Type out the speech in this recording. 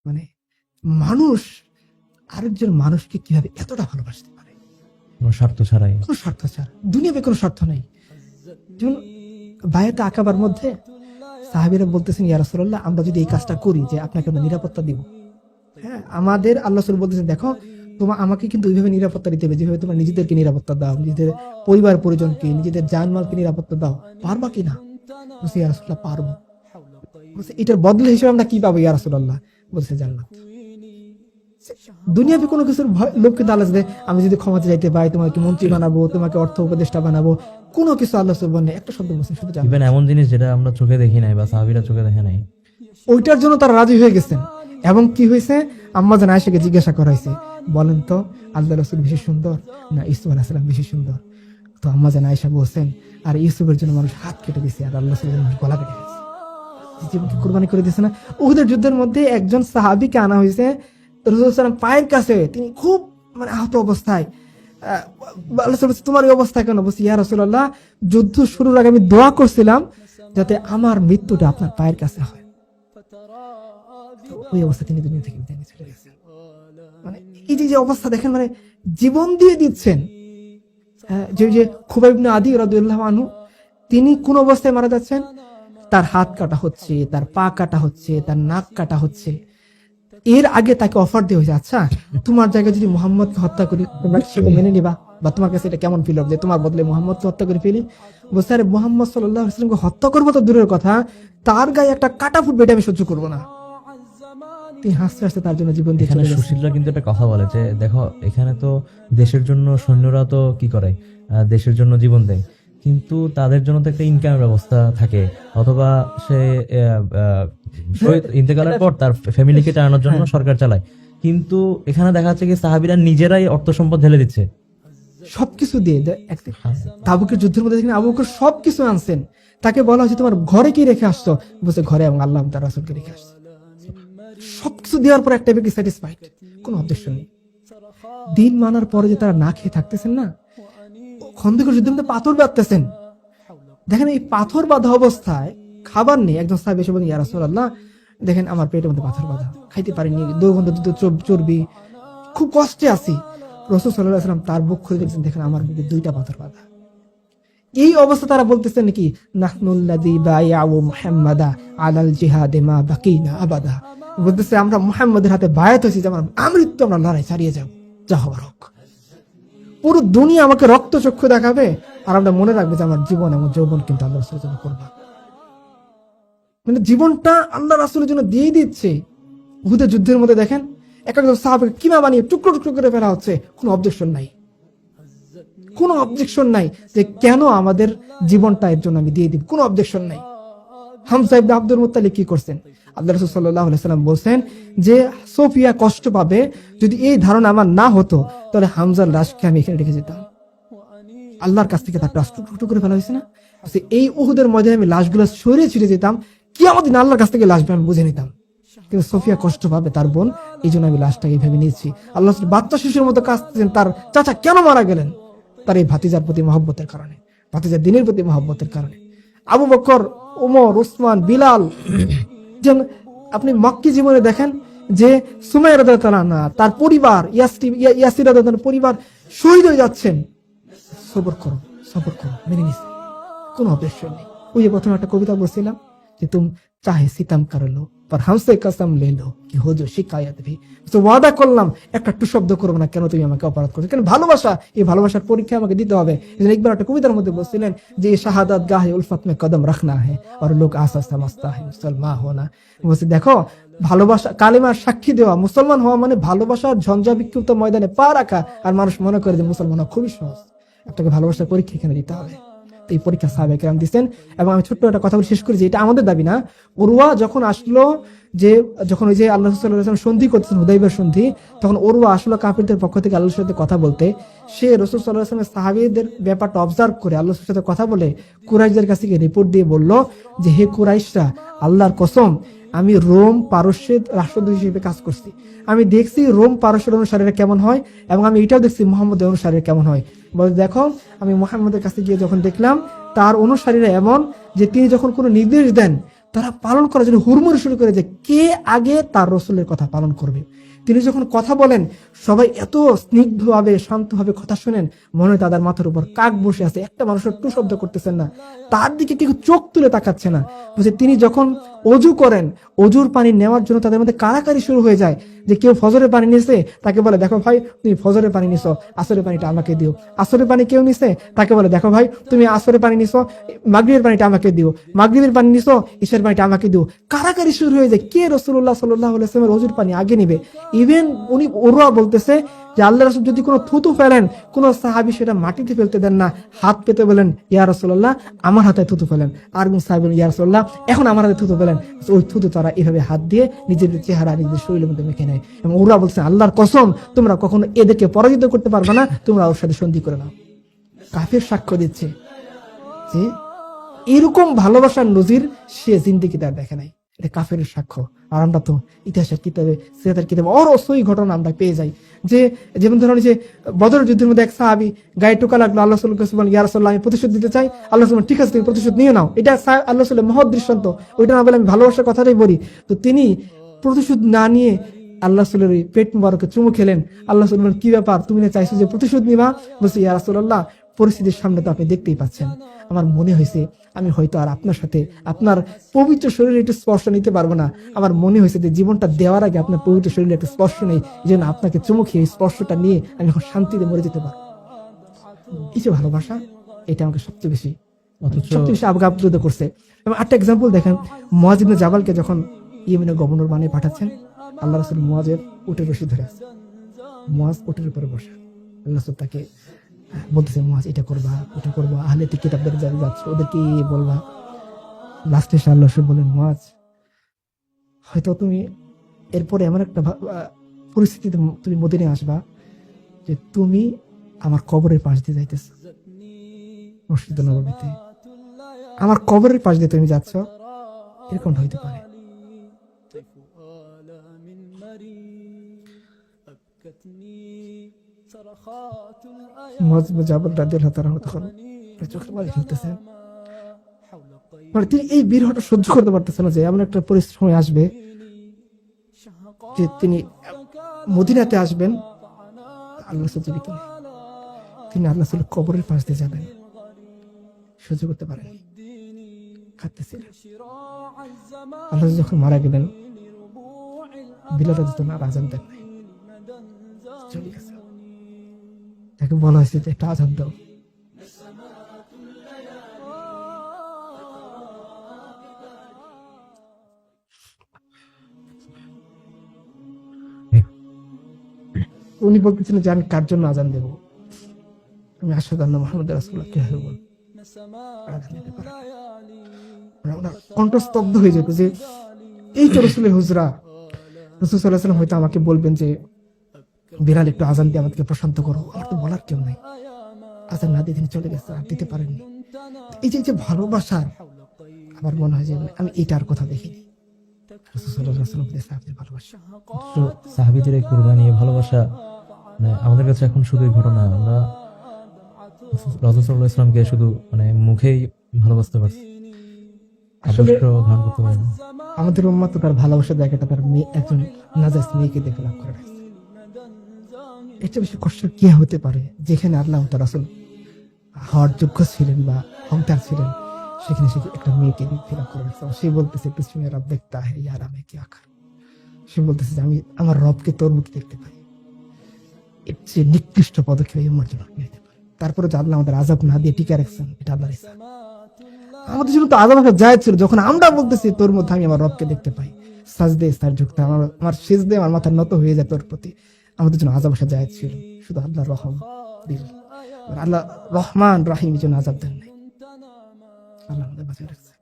মানে মানুষ আরেকজন মানুষকে কিভাবে এতটা ভালোবাসতে পারে, কোনো স্বার্থ ছাড়াই, কোনো স্বার্থ ছাড়া, দুনিয়াতে কোনো স্বার্থ নেই। যেমন বায়াতে আকাবার মধ্যে সাহাবীরা বলতেছেন, ইয়া রাসূলুল্লাহ, আমরা যদি এই কাজটা করি যে আপনাকে আমরা নিরাপত্তা দিব, হ্যাঁ, আমাদের আল্লাহ রাসূল বলতেছেন, দেখো তোমার আমাকে কিন্তু ওইভাবে নিরাপত্তা দিতে হবে যেভাবে তোমার নিজেদেরকে নিরাপত্তা দাও, নিজেদের পরিবার পরিজনকে, নিজেদের জানমালকে নিরাপত্তা দাও, পারবা কিনা? বলছে, ইয়া রাসূলুল্লাহ, পারবো। বলছে, এটার বদলে হিসেবে আমরা কি পাবো ইয়া রাসূলুল্লাহ? বলছে, জান্নাত। দুনিয়াতে কোনো কিছুর লোক কিন্তু আল্লাহ দেয়, আমি যদি ক্ষমতা চাইতে পাই তোমাকে মন্ত্রী বানাবো, তোমাকে অর্থ উপদেষ্টা বানাবো, কোনো কিছু আল্লাহ রাসূল বলেন একটা শব্দ বলছেন, শুধু জান্নাত। ইভেন এমন জিনিস যেটা আমরা চোখে দেখি নাই বা সাহাবীরা চোখে দেখে নাই, ওইটার জন্য তারা রাজি হয়ে গেছেন। এবং কি হয়েছে, আম্মা জান আয়েশাকে জিজ্ঞাসা করা হয়েছে, বলেন তো আল্লাহ রাসূল বেশি সুন্দর না ইউসুফ আলাইহিস সালাম বেশি সুন্দর? তো আম্মা জান আয়েশা বলছেন, আর ইউসুফের জন্য মানুষ হাত কেটে দিয়েছে আর আল্লাহ রাসূলের জন্য গলা কেটে দিয়েছে, জীবনকে কুরবানি করে দিয়েছে না। উহুদের যুদ্ধের মধ্যে একজন সাহাবীকে আনা হয়েছে রাসূল সাল্লাল্লাহু আলাইহি ওয়াসাল্লাম পায়ের কাছে, তিনি খুব আহত অবস্থায়। আল্লাহ রাসূল বলছে, তোমার এই অবস্থা কেন? বলছে, ইয়া রাসূলুল্লাহ, যুদ্ধ শুরুর আগে আমি দোয়া করছিলাম যাতে আমার মৃত্যুটা আপনার পায়ের কাছে হয়। ওই অবস্থা তিনি দুনিয়া থেকে বিদায় নিয়ে চলে গেছেন। মানে এই যে অবস্থা দেখেন, মানে জীবন দিয়ে দিচ্ছেন। যে খুবাইব ইবনে আদি রাদিয়াল্লাহু আনহু, তিনি কোন অবস্থায় মারা যাচ্ছেন? তার হাত কাটা হচ্ছে, তার পা কাটা হচ্ছে, তার নাক কাটা হচ্ছে। এর আগে তাকে অফার দেওয়া হয়েছে, আচ্ছা তোমার জায়গায় যদি মুহাম্মদকে হত্যা করি তোমরা সেটা মেনে নিবা, বা তোমার কাছে এটা কেমন ফিল হবে যে তোমার বদলে মুহাম্মদকে হত্যা করে ফেলি? বলছে, আরে মুহাম্মদ সাল্লাল্লাহু আলাইহি ওয়াসাল্লামকে হত্যা করবো তো দূরের কথা, তার গায়ে একটা কাটা ফুটবে এটা আমি সহ্য করবো না। তিনি হাসতে হাসতে তার জন্য জীবন দিয়ে এখানে চলে গেছেন। সুশীলরা কিন্তু একটা কথা বলে যে, দেখো এখানে তো দেশের জন্য সৈন্যরা তো কি করে, দেশের জন্য জীবন দেয়, কিন্তু তাদের জন্য তো একটা ইনকামের ব্যবস্থা থাকে, অথবা সে শহীদ ইন্তেকালের পর তার ফ্যামিলিকে চালানোর জন্য সরকার চালায়। কিন্তু এখানে দেখা যাচ্ছে কি সাহাবীরা নিজেরাই অর্থ সম্পদ ঢেলে দিচ্ছে সবকিছু দিয়ে। তাবুকের যুদ্ধের মধ্যে দেখেন আবু বকর সবকিছু আনছেন, তাকে বলা হচ্ছে তোমার ঘরে কি রেখে আসছো? বলছে, ঘরে এবং আল্লাহ তার রাসূলকে রেখে আসছে। সবকিছু দেওয়ার পর একটা ব্যক্তি স্যাটিসফাইড, কোনো অবজেকশন নেই। দিন মানার পরে যে তারা না খেয়ে থাকতেছেন না, খন্দকের যুদ্ধের মধ্যে পাথর বাঁধতেছেন, দেখেন এই পাথর বাঁধা অবস্থায় খাবার নেই। একজন সাহাবী এসে বলেন, ইয়া রাসূলুল্লাহ, দেখেন আমার পেটের মধ্যে পাথর বাঁধা, খাইতে পারিনি, দুর্গন্ধ চর্বি, খুব কষ্টে আছি। রাসূল সাল্লাল্লাহু আলাইহি ওয়াসাল্লাম তার বুক খুলে দেখছেন, দেখেন আমার বুকে 2টা পাথর বাঁধা। এই অবস্থা তারা বলতেছেন নাকি, নাহনুল্লাযী বায়াউ মুহাম্মাদা আলাল জিহাদে মা বাকিনা আবাদা, বলতেছে আমরা মুহাম্মদের হাতে বায়াত হয়েছি যে আমরা আমৃত্যু আমরা লড়াই চালিয়ে যাব, যা হবার হোক। পুরো দুনিয়া আমাকে রক্ত চক্ষু দেখাবে আর আমরা মনে রাখবে যে আমার জীবন এবং যৌবন কিন্তু আল্লাহ রাসূলের জন্য করবা। মানে জীবনটা আল্লাহ রাসূলের জন্য দিয়ে দিচ্ছে। উহুদের যুদ্ধের মধ্যে দেখেন এক একজন সাহাবাকে কিমা বানিয়ে টুকরো টুকরো করে ফেলা হচ্ছে, কোনো অবজেকশন নাই, কোনো অবজেকশন নাই যে কেন আমাদের জীবনটা এর জন্য আমি দিয়ে দিব, কোনো অবজেকশন নাই। হামজা ইবনে আব্দুল মুত্তালিব কি করছেন? আল্লাহ রাসূল সাল্লাল্লাহু আলাইহি ওয়াসাল্লাম বলেন যে সোফিয়া কষ্ট পাবে, যদি এই ধারণা আমার না হতো তাহলে হামজার লাশকে আমি এখানে রেখে যেতাম। আল্লাহর কাছ থেকে তার লাশ টুকরো করে ফেলা হয়েছে না, এই উহুদের ময়দানে আমি লাশগুলো সরিয়ে ছিঁড়ে যেতাম, কিয়ামত দিন আল্লাহর কাছ থেকে লাশ আমি বুঝে নিতাম। কিন্তু সোফিয়া কষ্ট পাবে তার বোন, এই জন্য আমি লাশটাকে এইভাবে নিয়েছি। আল্লাহ বাচ্চা শিশুর মতো কাঁদতেছেন, তার চাচা কেন মারা গেলেন? তার এই ভাতিজার প্রতি মহব্বতের কারণে, ভাতিজার দিনের প্রতি মহব্বতের কারণে। আবু বকর, ওমর, উসমান, বিলাল, যেন আপনি মক্কি জীবনে দেখেন যে সুমাইয়া রাদিয়াল্লাহু আনহা, তার পরিবার, ইয়াসির রাদিয়াল্লাহু আনহুর পরিবার শহীদ হয়ে যাচ্ছেন। সবর করো, সবর করো, মেনে নিছে, কোনো অবজেকশন নেই। ওই যে প্রথমে একটা কবিতা বলছিলাম যে তুম চাহে সিতম কর লো पर हमसे कसम ले लो कि हो जो शिकायत भी, তো ওয়াদা করলাম একটা টু শব্দ করবো না, কেন তুমি আমাকে অপরাধ করছো, কেন ভালোবাসা, এই ভালোবাসার পরীক্ষা আমাকে দিতে হবে। একবার একটা কবিতার মধ্যে বলছিলেন যে শাহাদাত গাহে উলফত মে কদম রাখনা है और लोग आसा समझता है मुसलमान होना। বলছে দেখো ভালোবাসা, কালেমার সাক্ষী দেওয়া, মুসলমান হওয়া মানে ভালোবাসার ঝঞ্ঝা বিক্ষুব্ধ ময়দানে পা রাখা, আর মানুষ মনে করে যে মুসলমান হওয়া খুবই সহজ। আপনাকে ভালোবাসার পরীক্ষা এখানে দিতে হবে। এই পরীক্ষা সাহাবায়ে কেরাম দিচ্ছেন। এবং আমি ছোট্ট একটা কথা বলে শেষ করি যে এটা আমাদের দাবি না। উরওয়া যখন আসলো, যে যখন ওই যে আল্লাহ রাসূল সাল্লাল্লাহু আলাইহি ওয়াসাল্লাম সন্ধি করতেছেন, হুদাইবিয়ার সন্ধি, তখন উরওয়া আসলো কাফিরদের পক্ষ থেকে আল্লাহর সাথে কথা বলতে। সে রাসূল সাল্লাল্লাহু আলাইহি ওয়াসাল্লামের সাহাবীদের ব্যাপারটা অবজার্ভ করে আল্লাহর সাথে কথা বলে কুরাইশদের কাছে গিয়ে রিপোর্ট দিয়ে বলল যে হে কুরাইশরা, আল্লাহর কসম আমি রোম পারস্যের রাষ্ট্রদূত হিসেবে কাজ করছি, আমি দেখছি রোম পারস্যের অনুসারীরা কেমন হয়, এবং আমি এটাও দেখছি মুহাম্মদের অনুসারীরা কেমন হয়। বলে দেখো আমি মুহাম্মদের কাছে গিয়ে যখন দেখলাম তার অনুসারীরা এমন যে তিনি যখন কোনো নির্দেশ দেন তারা পালন করার জন্য হুড়মুড়ি শুরু করে যে কে আগে তার রসুলের কথা পালন করবে। তিনি যখন কথা বলেন সবাই এত স্নিগ্ধভাবে শান্তভাবে কথা শুনেন, মনে হয় তাদের মাথার উপর কাক বসে আছে, একটা মানুষের টু শব্দ করতেছেন না, তার দিকে কেউ চোখ তুলে তাকাচ্ছে না। বুঝে তিনি যখন অজু করেন, অজুর পানি নেওয়ার জন্য তাদের মধ্যে কাড়াকাড়ি শুরু হয়ে যায়, যে কেউ ফজরের পানি নিছে তাকে বলে দেখো ভাই তুমি ফজরের পানি নিছো, আসরের পানিটা আমাকে দিও। আসরের পানি কেউ নিছে তাকে বলে দেখো ভাই তুমি আসরের পানি নিছো, মাগরিবের পানিটা আমাকে দিও। মাগরিবের পানি নিছো, ঈশার পানিটা আমাকে দিও। কাড়াকাড়ি শুরু হয়ে যায় কে রাসূলুল্লাহ সাল্লাল্লাহু আলাইহি ওয়াসাল্লামের অজুর পানি আগে নিবে। ইভেন উনি ওরা বলতেছে যে আল্লাহ রাসূল যদি কোনো থুতু ফেলেন, কোন সাহাবী সেটা মাটিতে ফেলতে দেন না, হাত পেতে বলেন ইয়া রাসূলুল্লাহ আমার হাতে থুতু ফেলেন। আর কোন সাহাবী বলেন ইয়া রাসূলুল্লাহ এখন আমার হাতে থুতু ফেলেন। ওই থুতু তারা এভাবে হাত দিয়ে নিজের চেহারা নিজের শরীরের মধ্যে মেখে নেয়। এবং ওরা বলছে আল্লাহর কসম তোমরা কখনো এদেরকে পরাজিত করতে পারবে না, তোমরা ওর সাথে সন্ধি করে নাও। কাফের সাক্ষ্য দিচ্ছে যে এরকম ভালোবাসার নজির সে জিন্দেগিতে আর দেখে নাই। এটা কাফের সাক্ষ্য। আর আমরা তো ইতিহাসের কিতাবে, সিরাতের কিতাবে অরসই ঘটনা আমরা পেয়ে যাই, যে যেমন ধরুন যে বদর যুদ্ধের মধ্যে এক সাহাবী গায়ে টোকা লাগলো, আল্লাহ রাসূলকে বলেন ইয়া রাসূলুল্লাহ আমি প্রতিশোধ দিতে চাই। আল্লাহ রাসূল ঠিক আছে তুমি প্রতিশোধ নিয়ে নাও। এটা আল্লাহ রাসূলের মহৎ দৃষ্টান্ত, ওইটা না বলে আমি ভালোবাসার কথাটাই বলি। তো তিনি প্রতিশোধ না নিয়ে আল্লাহ রাসূলের ওই পেট মুবারকে চুমু খেলেন। আল্লাহ রাসূল বলেন কি ব্যাপার তুমি না চাইছো যে প্রতিশোধ নিবা? বলছে ইয়া রাসূলুল্লাহ পরিস্থিতির সামনে তো আপনি দেখতেই পাচ্ছেন, আমার মনে হয়েছে আমি হয়তো আর আপনার সাথে আপনার পবিত্র শরীরে একটু স্পর্শ নিতে পারবো না। আমার মনে হয়েছে যে জীবনটা দেওয়ার আগে আপনার পবিত্র শরীরে একটু স্পর্শ নেই, এই জন্য আপনাকে চুমু খেয়ে স্পর্শটা নিয়ে আমি এখন শান্তিতে মরে যেতে পারবো। এই যে ভালোবাসা, এটা আমাকে সবচেয়ে বেশি আবগাপ্লুত করছে। এবং একটা এক্সাম্পল দেখেন, মুয়াজ ইবনে জাবালকে যখন ইয়েমেনের গভর্নর বানিয়ে পাঠাচ্ছেন, আল্লাহ রাসূল মুয়াজের উটের রশি ধরে আছে, মুয়াজ উটের উপরে বসে, আল্লাহ রাসূল তাকে বলতেছে মুয়াজ এটা করবা ওটা করবা, আহলে কিতাবদের যারা যাচ্ছ ওদেরকে বলবা। লাস্টে আল্লাহ রাসূল বলেন মুয়াজ হয়তো তুমি এরপরে এমন একটা পরিস্থিতিতে তুমি মদিনায় আসবা যে তুমি আমার কবরের পাশ দিয়ে যাইতেছ, মসজিদে নববীতে আমার কবরের পাশ দিয়ে তুমি যাচ্ছ, এরকম হইতে পারে। মুয়াজ ইবনে জাবাল রাদিয়াল্লাহু তাআলা তখন চোখের পানি ফেলতেছেন, মানে তিনি এই বিরহটা সহ্য করতে পারতেছেন না যে এমন একটা পরিস্থিতি আসবে যে তিনি মদিনাতে আসবেন, আল্লাহ রাসূল জীবিত নেই, তিনি আল্লাহ রাসূলের কবরের পাশ দিয়ে যাবেন, সহ্য করতে পারেন, কাঁদতেছিলেন। আল্লাহ যখন মারা গেলেন বিলাল রাদিয়াল্লাহু তাআলা আযান দেন নাই, চলে গেছে। তাকে বলা হয়েছে যে একটা আযান দাও। উনি বলতেছিলেন যে আমি কার জন্য আযান দেব, আমি আশহাদু আন্না মুহাম্মাদুর রাসূলুল্লাহ কিভাবে বলবো, আযান দিতে পারে না। ওনার কণ্ঠ স্তব্ধ হয়ে যেত যে এই তো রাসূলের হুজরা, রাসূল সাল্লাল্লাহু আলাইহি ওয়াসাল্লাম হয়তো আমাকে বলবেন যে বিলাল একটু আযান দিয়ে আমাদেরকে প্রশান্ত করো, আমার তো বলার কেউ নাই। আযান না দিয়ে তিনি চলে গেছে, আর দিতে পারেননি। এই যে ভালোবাসার, আমার মনে হয় যে আমি এইটার কথা দেখিনি রাসূল সাল্লাল্লাহু আলাইহি ওয়াসাল্লাম সাহাবীদের ভালোবাসা। তো সাহাবীদের এই কুরবানি ভালোবাসা মানে আমাদের কাছে এখন শুধুই ঘটনা, আমরা রাসূল সাল্লাল্লাহু আলাইহি ওয়াসাল্লামকে শুধু মানে মুখেই ভালোবাসতে পারছি, আদর্শ ধারণ করতে পারি না। আমাদের উম্মাহ তো তার ভালোবাসার জায়গাটা তার মেয়ে, একজন নাজাস মেয়েকে দেখে লাভ করে রাখছে। এটা বেশি কষ্ট কি হতে পারে, যেখানে আল্লাহ তার রাসূল হওয়ার যোগ্য ছিলেন বা হকদার ছিলেন, সেখানে সে একটা মেয়েকে ফিরা করে রাখছে। সে বলতেছে তুসমি রব দেখতা হে ইয়ার আমি কি আকার, সে বলতেছে যে আমি আমার রবকে তোর মুখে দেখতে পাই। এর চেয়ে নিকৃষ্ট পদক্ষেপ এই উম্মার জন্য নিতে পারে। তারপরে যে আল্লাহ আমাদের আযাব না দিয়ে টিকে রাখছেন, এটা আল্লাহর ইচ্ছা। আমাদের জন্য তো আযাব আসা জায়েজ ছিল, যখন আমরা বলতেছি তোর মধ্যে আমি আমার রবকে দেখতে পাই, সাজদে তার ঝুঁকতে আমার সিজদে আমার মাথা নত হয়ে যায় তোর প্রতি, আমাদের জন্য আযাব আসা জায়েজ ছিল। শুধু আল্লাহর রহম দিল, আল্লাহ রহমান রাহিম জন্য আযাব দেন নাই। আল্লাহ আমাদের বাঁচিয়ে রাখছে।